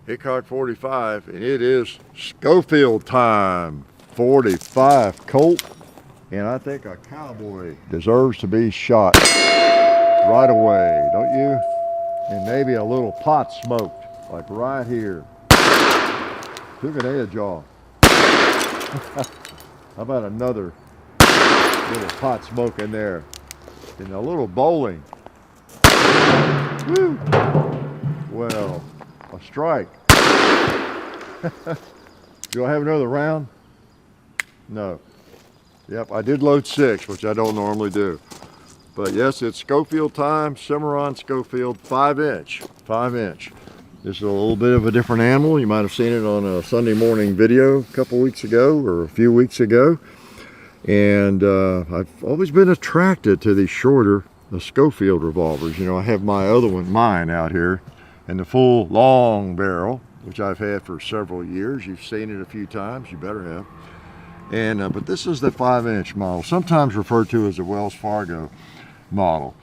Hickok 45, and it is Schofield time. 45 Colt, and I think a cowboy deserves to be shot right away, don't you? And maybe a little pot smoked, like right here. Took an edge off. How about another little pot smoke in there? And a little bowling. Woo! Well, a strike. Do I have another round? No. Yep, I did load 6, which I don't normally do. But yes, it's Schofield time, Cimarron Schofield, 5-inch. This is a little bit of a different animal. You might have seen it on a Sunday morning video a couple weeks ago or a few weeks ago. And I've always been attracted to these shorter Schofield revolvers. You know, I have my other one, mine out here, and the full long barrel, which I've had for several years. You've seen it a few times, you better have. And but this is the 5-inch model, sometimes referred to as a Wells Fargo model.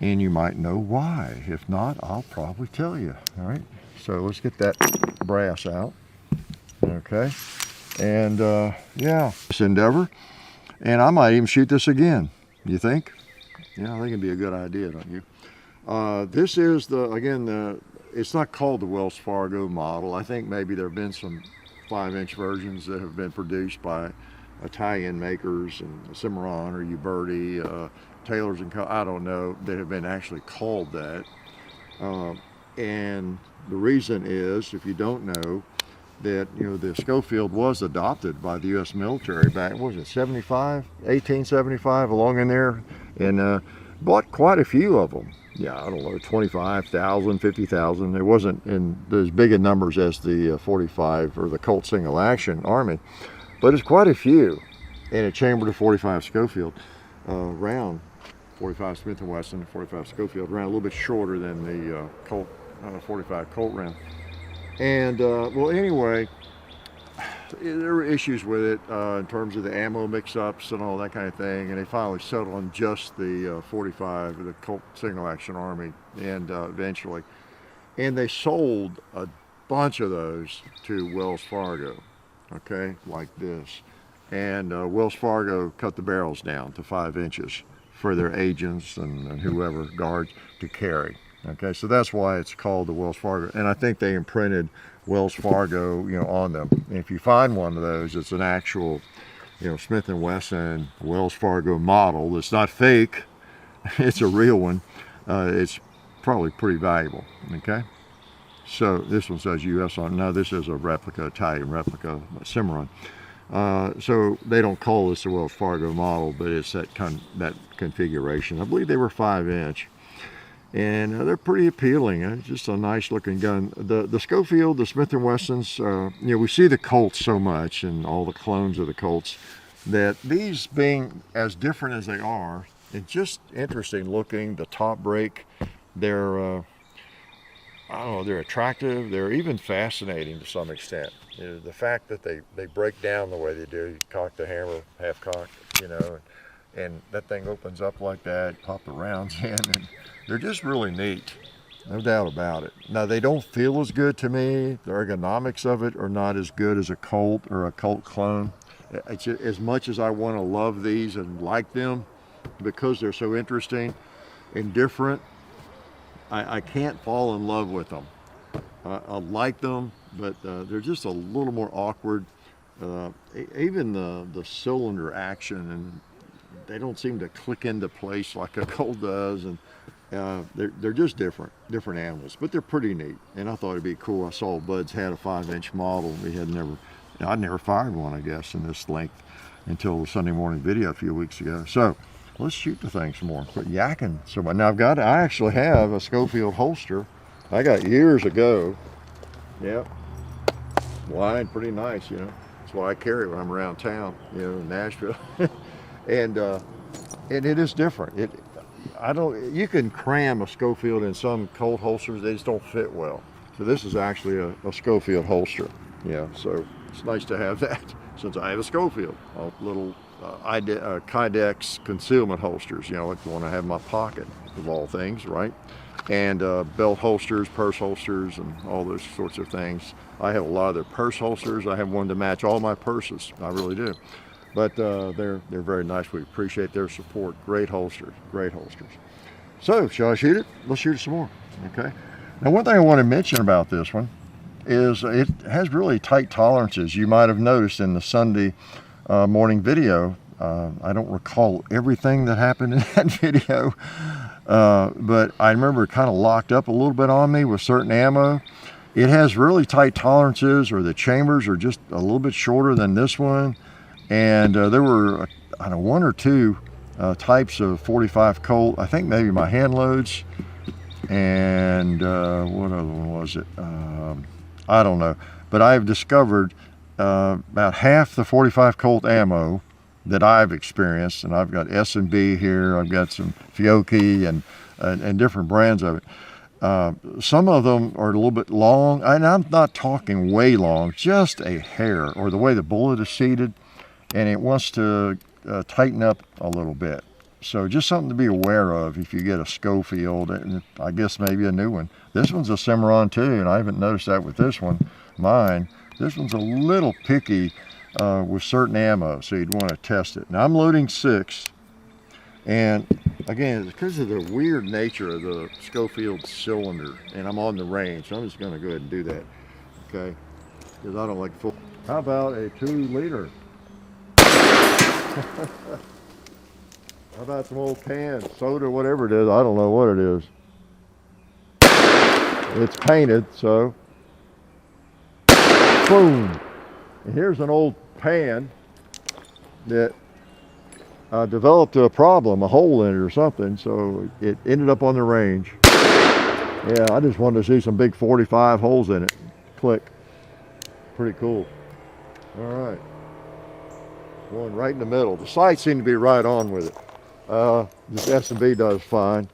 And you might know why. If not, I'll probably tell you. All right, so let's get that brass out. Okay, and yeah, this endeavor. And I might even shoot this again. You think? Yeah, I think it'd be a good idea, don't you? This is it's not called the Wells Fargo model. I think maybe there have been some 5-inch versions that have been produced by Italian makers and Cimarron or Uberti, Taylor's and Co. I don't know, that have been actually called that. And the reason is, if you don't know, that the Schofield was adopted by the U.S. military back, what was it, 1875, along in there, and bought quite a few of them. Yeah, I don't know, 25,000, 50,000. It wasn't in as big a numbers as the 45 or the Colt single action Army, but it's quite a few. And a chambered to 45 Schofield round, 45 Smith & Wesson, 45 Schofield round, a little bit shorter than the Colt 45 Colt round. And well, anyway, there were issues with it in terms of the ammo mix-ups and all that kind of thing, and they finally settled on just the 45, the Colt single action Army, and eventually, and they sold a bunch of those to Wells Fargo, okay, like this, and Wells Fargo cut the barrels down to 5 inches for their agents and whoever guards to carry. Okay, so that's why it's called the Wells Fargo, and I think they imprinted Wells Fargo, on them. And if you find one of those, it's an actual, Smith & Wesson Wells Fargo model. It's not fake; it's a real one. It's probably pretty valuable. Okay, so this one says U.S. on. No, this is a replica, Italian replica, Cimarron. So they don't call this a Wells Fargo model, but it's that configuration. I believe they were 5-inch. And they're pretty appealing. It's just a nice looking gun. The Schofield, the Smith & Wessons, we see the Colts so much and all the clones of the Colts, that these being as different as they are, it's just interesting looking. The top break, they're, I don't know, they're attractive. They're even fascinating to some extent. The fact that they break down the way they do, you cock the hammer, half cocked, and that thing opens up like that, pop the rounds in, and they're just really neat, no doubt about it. Now, they don't feel as good to me. The ergonomics of it are not as good as a Colt or a Colt clone. It's, as much as I want to love these and like them, because they're so interesting and different, I can't fall in love with them. I like them, but they're just a little more awkward. Even the cylinder action, and they don't seem to click into place like a Colt does, and they're just different animals, but they're pretty neat. And I thought it'd be cool. I saw Bud's had a 5-inch model. I'd never fired one, I guess, in this length until the Sunday morning video a few weeks ago. So let's shoot the thing some more. Quit yakking so much. Now I actually have a Schofield holster I got years ago. Yep, wide, pretty nice. That's what I carry when I'm around town, in Nashville. And it is different. You can cram a Schofield in some Colt holsters, they just don't fit well. So this is actually a Schofield holster. Yeah, so it's nice to have that since I have a Schofield. A little Kydex concealment holsters, like the one I have in my pocket. of all things, right? And belt holsters, purse holsters, and all those sorts of things. I have a lot of their purse holsters. I have one to match all my purses. I really do. But they're very nice. We appreciate their support. Great holsters, great holsters. So, shall I shoot it? Let's shoot it some more. Okay. Now, one thing I want to mention about this one is it has really tight tolerances. You might have noticed in the Sunday morning video. I don't recall everything that happened in that video, but I remember it kind of locked up a little bit on me with certain ammo. It has really tight tolerances, or the chambers are just a little bit shorter than this one. And there were, I don't know, one or two types of 45 Colt. I think maybe my hand loads, and what other one was it? I don't know. But I've discovered about half the 45 Colt ammo that I've experienced, and I've got S&B here, I've got some Fiocchi and different brands of it. Some of them are a little bit long, and I'm not talking way long, just a hair, or the way the bullet is seated, and it wants to tighten up a little bit. So just something to be aware of if you get a Schofield, and I guess maybe a new one. This one's a Cimarron too, and I haven't noticed that with this one, mine. This one's a little picky with certain ammo, so you'd want to test it. Now I'm loading 6, and again, because of the weird nature of the Schofield cylinder, and I'm on the range, so I'm just going to go ahead and do that, okay? Because I don't like full. How about a 2-liter? How about some old canned soda, whatever it is? I don't know what it is. It's painted, so boom. And here's an old pan that developed a problem, a hole in it or something, so it ended up on the range. Yeah, I just wanted to see some big 45 holes in it. Click. Pretty cool. All right. One right in the middle. The sights seem to be right on with it. This S&B does fine.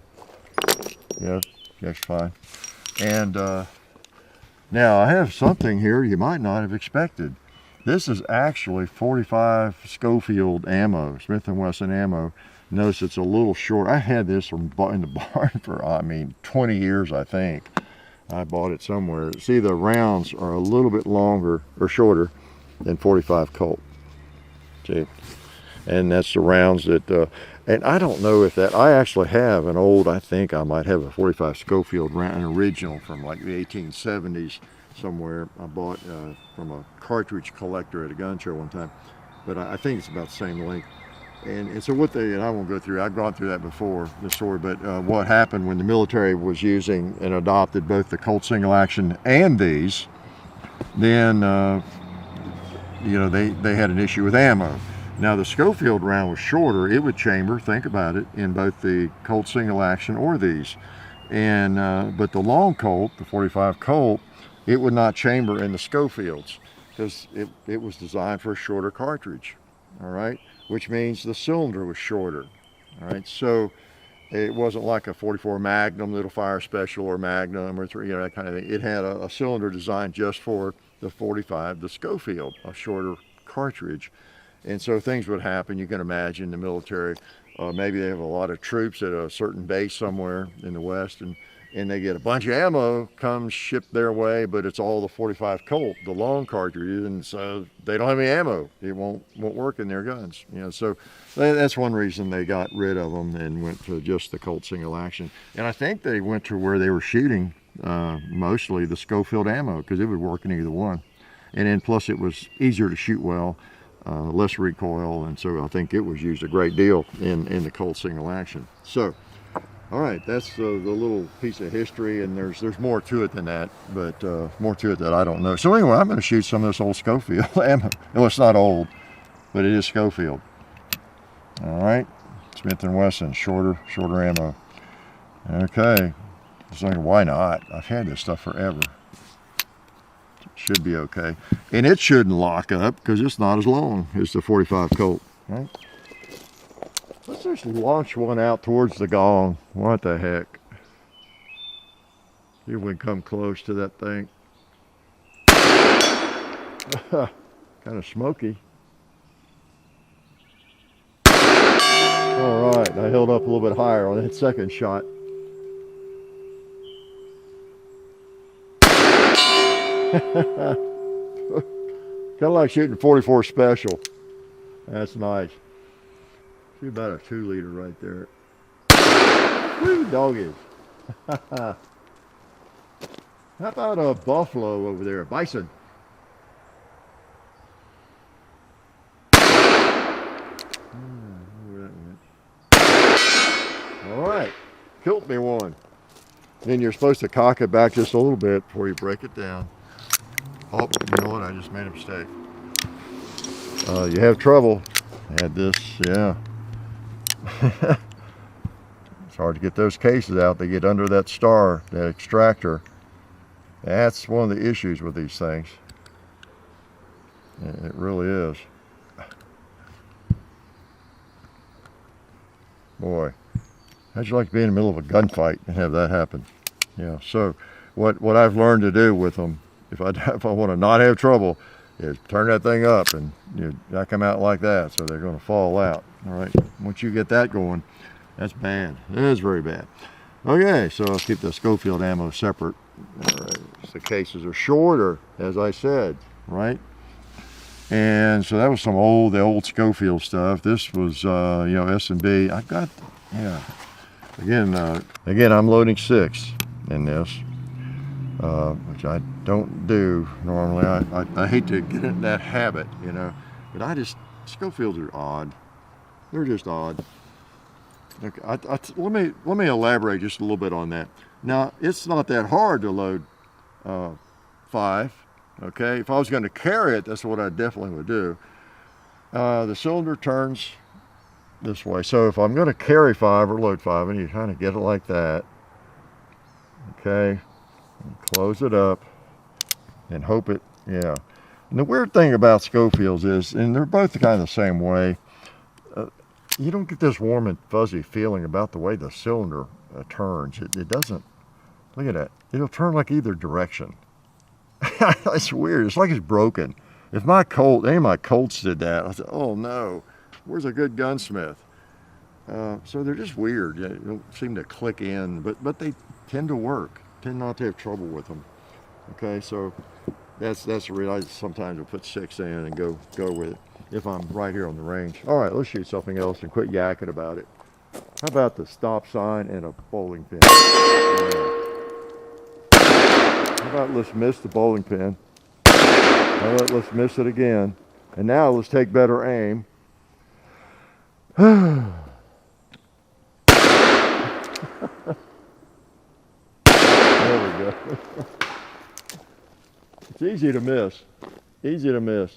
Yeah, that's fine. And now I have something here you might not have expected. This is actually 45 Schofield ammo, Smith & Wesson ammo. Notice it's a little short. I had this in the barn for, 20 years, I think. I bought it somewhere. See, the rounds are a little bit longer or shorter than 45 Colt. See? And that's the rounds that, and I don't know if that, I actually have an old, I think I might have a 45 Schofield round, an original from like the 1870s somewhere. I bought from a cartridge collector at a gun show one time, but I think it's about the same length. And so what they, and I won't go through, I've gone through that before, the story, but what happened when the military was using and adopted both the Colt single action and these, then, you know, they had an issue with ammo. Now the Schofield round was shorter. It would chamber, think about it, in both the Colt single action or these. And but the long Colt, the 45 Colt, it would not chamber in the Schofields because it was designed for a shorter cartridge, all right? Which means the cylinder was shorter, all right? So it wasn't like a 44 Magnum that'll fire special or Magnum or you know, that kind of thing. It had a cylinder designed just for the 45, the Schofield, a shorter cartridge. And so things would happen. You can imagine the military, maybe they have a lot of troops at a certain base somewhere in the West, and they get a bunch of ammo comes shipped their way, but it's all the 45 Colt, the long cartridges, and so they don't have any ammo. It won't work in their guns. You know, so that's one reason they got rid of them and went to just the Colt single action. And I think they went to where they were shooting mostly the Schofield ammo because it would work in either one. And then plus it was easier to shoot well. Less recoil, and so I think it was used a great deal in the Colt single action. So, all right, that's the little piece of history, and there's more to it than that, but more to it that I don't know. So anyway, I'm going to shoot some of this old Schofield ammo. Well, it's not old, but it is Schofield. All right, Smith & Wesson, shorter ammo. Okay, I was thinking, why not? I've had this stuff forever. Should be okay, and it shouldn't lock up because it's not as long as the 45 Colt, right? Let's just launch one out towards the gong. What the heck? See if we can come close to that thing. Kind of smoky. All right, I held up a little bit higher on that second shot. Kind of like shooting 44 special. That's nice. See about a 2 liter right there. Woo, doggies. How about a buffalo over there, a bison? All right, killed me one. Then you're supposed to cock it back just a little bit before you break it down. Oh, you know what? I just made a mistake. You have trouble. Had this, yeah. It's hard to get those cases out. They get under that star, that extractor. That's one of the issues with these things. It really is. Boy, how'd you like to be in the middle of a gunfight and have that happen? Yeah. So, what I've learned to do with them, if I want to not have trouble, is turn that thing up and I come out like that, so they're going to fall out. All right. Once you get that going, that's bad. It is very bad. Okay, so I'll keep the Schofield ammo separate. All right. So the cases are shorter, as I said, right? And so that was the old Schofield stuff. This was, S&B. I got, yeah. Again, I'm loading 6 in this, which I don't do normally. I hate to get in that habit, but Schofields are odd. They're just odd. Okay, let me elaborate just a little bit on that. Now, it's not that hard to load 5. Okay, if I was going to carry it, that's what I definitely would do. The cylinder turns this way, so if I'm going to carry 5 or load 5, I need to kind of get it like that. Okay, and close it up and hope it, yeah. And the weird thing about Schofields is, and they're both kind of the same way, you don't get this warm and fuzzy feeling about the way the cylinder turns. It doesn't, look at that, it'll turn like either direction. It's weird. It's like it's broken. If any of my Colts did that, I said, oh no, where's a good gunsmith? So they're just weird. They don't seem to click in, but they tend to work. Tend not to have trouble with them. Okay, so that's the reason sometimes I'll put 6 in and go with it if I'm right here on the range. All right, let's shoot something else and quit yakking about it. How about the stop sign and a bowling pin? Yeah. How about let's miss the bowling pin? Let's miss it again. And now let's take better aim. There we go. It's easy to miss. Easy to miss.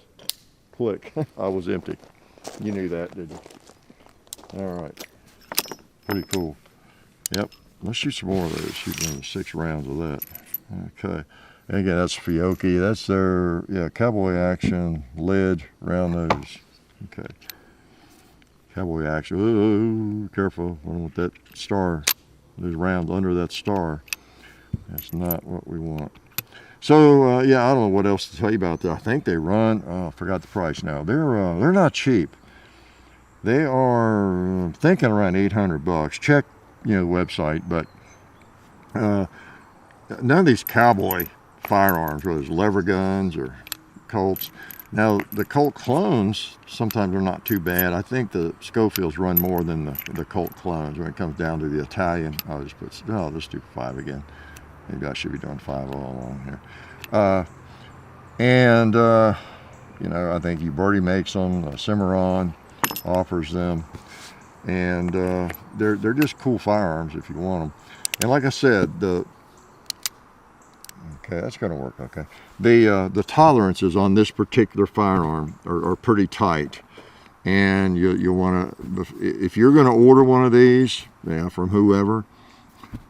Click. I was empty. You knew that, didn't you? All right. Pretty cool. Yep. Let's shoot some more of those. Shoot another 6 rounds of that. Okay. And again, that's Fiocchi. That's their, cowboy action lid around those. Okay. Cowboy action. Ooh, careful. I don't want that star, those rounds under that star. That's not what we want. So, I don't know what else to tell you about that. I think they run, I forgot the price now. They're not cheap. They are thinking around $800. Check, the website, but none of these cowboy firearms, whether it's lever guns or Colts. Now, the Colt clones, sometimes they're not too bad. I think the Schofields run more than the Colt clones when it comes down to the Italian. Let's do 5 again. Maybe I should be doing 5 all along here. I think Uberti makes them. Cimarron offers them. And they're just cool firearms if you want them. And like I said, okay, that's going to work. Okay, the tolerances on this particular firearm are pretty tight, and you want to, if you're going to order one of these, from whoever,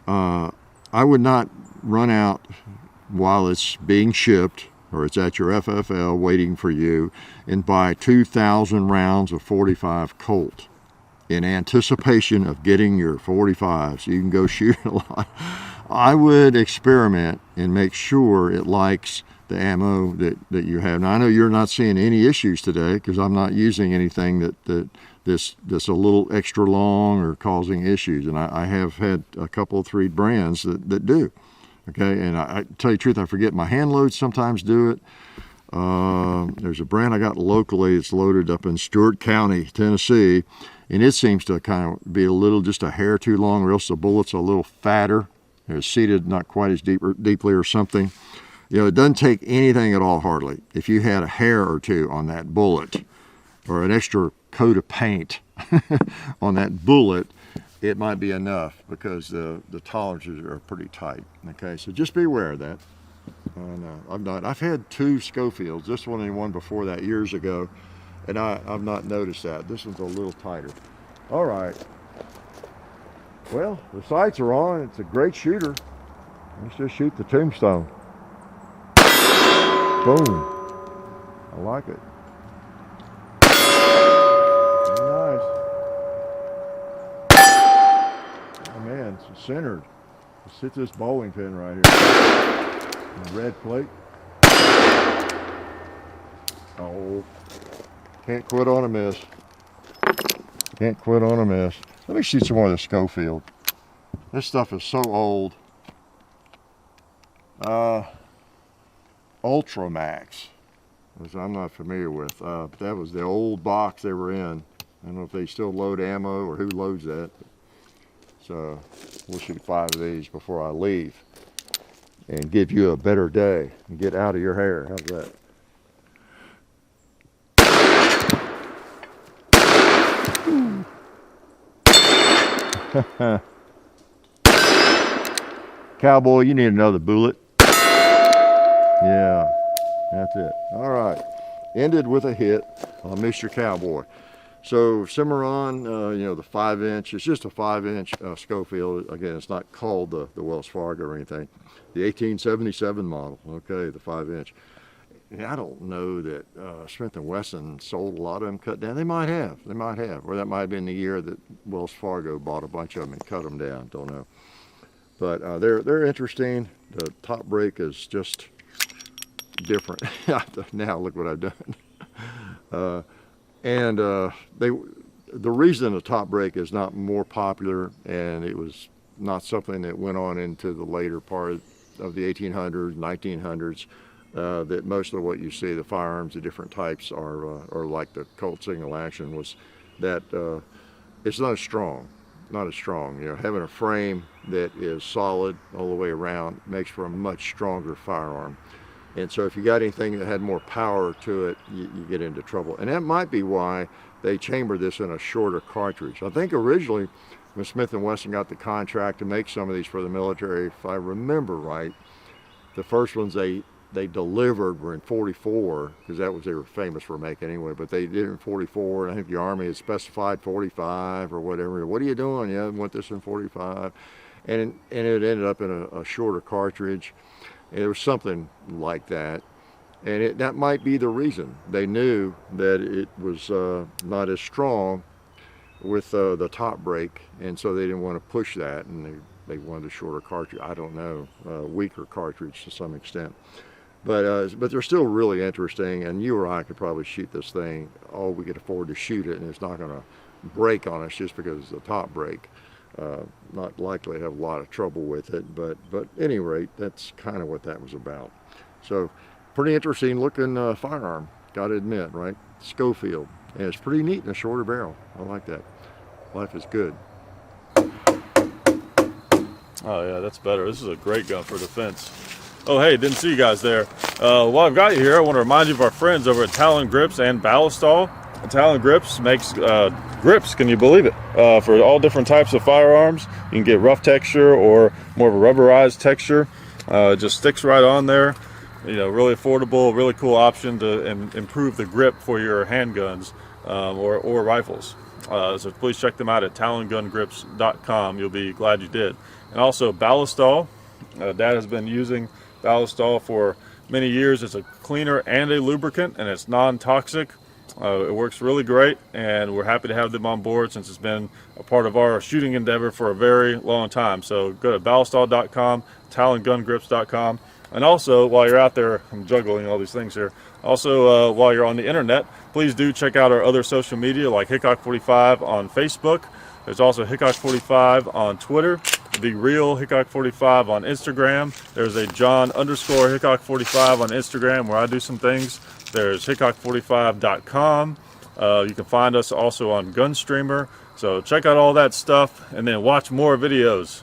I would not run out while it's being shipped or it's at your FFL waiting for you and buy 2,000 rounds of 45 Colt in anticipation of getting your 45 so you can go shoot a lot. I would experiment and make sure it likes the ammo that you have. Now, I know you're not seeing any issues today because I'm not using anything that this a little extra long or causing issues. And I have had a couple of 3 brands that do. Okay, and I tell you the truth, I forget, my hand loads sometimes do it. There's a brand I got locally. It's loaded up in Stewart County, Tennessee, and it seems to kind of be just a hair too long, or else the bullet's a little fatter. They're seated not quite as deeply or something. It doesn't take anything at all, hardly. If you had a hair or two on that bullet, or an extra coat of paint on that bullet, it might be enough, because the tolerances are pretty tight. Okay, so just be aware of that. And I've had 2 Schofields, this one and one before that years ago, and I've not noticed that. This one's a little tighter. All right. Well, the sights are on. It's a great shooter. Let's just shoot the tombstone. Boom. I like it. Very nice. Oh man, it's centered. Let's hit this bowling pin right here. The red plate. Oh, can't quit on a miss. Can't quit on a miss. Let me shoot some more of the Schofield. This stuff is so old. Ultramax, which I'm not familiar with. That was the old box they were in. I don't know if they still load ammo or who loads that. So we'll shoot 5 of these before I leave and give you a better day and get out of your hair. How's that? Cowboy, you need another bullet. Yeah, that's it. All right, ended with a hit on Mr. Cowboy. So Cimarron, the 5-inch, it's just a 5-inch Schofield. Again, it's not called the Wells Fargo or anything. The 1877 model, okay, the 5-inch. I don't know that Smith & Wesson sold a lot of them cut down. They might have, or that might have been the year that Wells Fargo bought a bunch of them and cut them down, don't know. But they're interesting. The top break is just different. Now look what I've done. The reason the top break is not more popular, and it was not something that went on into the later part of the 1800s, 1900s, that most of what you see, the firearms, the different types are like the Colt single action, was that it's not as strong. Having a frame that is solid all the way around makes for a much stronger firearm. And so if you got anything that had more power to it, you get into trouble. And that might be why they chambered this in a shorter cartridge. I think originally when Smith & Wesson got the contract to make some of these for the military, if I remember right, the first ones they delivered were in 44, because that was they were famous for making anyway, but they did it in 44, and I think the Army had specified 45 or whatever. What are you doing? Yeah, I want this in 45. And it ended up in a shorter cartridge. It was something like that, and that might be the reason. They knew that it was not as strong with the top break, and so they didn't want to push that, and they wanted a shorter cartridge. I don't know, weaker cartridge to some extent. But they're still really interesting, and you or I could probably shoot this thing. Oh, we could afford to shoot it, and it's not going to break on us just because it's the top break. Not likely to have a lot of trouble with it, but at any rate, that's kind of what that was about. So pretty interesting looking firearm, gotta admit, right? Schofield, and it's pretty neat in a shorter barrel. I like that. Life is good. Oh yeah, that's better. This is a great gun for defense. Oh hey, didn't see you guys there. While I've got you here, I want to remind you of our friends over at Talon Grips and Ballistol. Talon Grips makes grips, can you believe it, for all different types of firearms. You can get rough texture or more of a rubberized texture. It just sticks right on there. Really affordable, really cool option to improve the grip for your handguns or rifles. So please check them out at talongungrips.com. You'll be glad you did. And also Ballistol. Dad has been using Ballistol for many years. It's a cleaner and a lubricant, and it's non-toxic. It works really great, and we're happy to have them on board since it's been a part of our shooting endeavor for a very long time. So go to ballistol.com, talongungrips.com, And also, while you're out there, I'm juggling all these things here. Also, while you're on the internet, please do check out our other social media like Hickok45 on Facebook. There's also Hickok45 on Twitter, The Real Hickok45 on Instagram. There's a John_Hickok45 on Instagram where I do some things. There's Hickok45.com. You can find us also on Gunstreamer. So check out all that stuff and then watch more videos.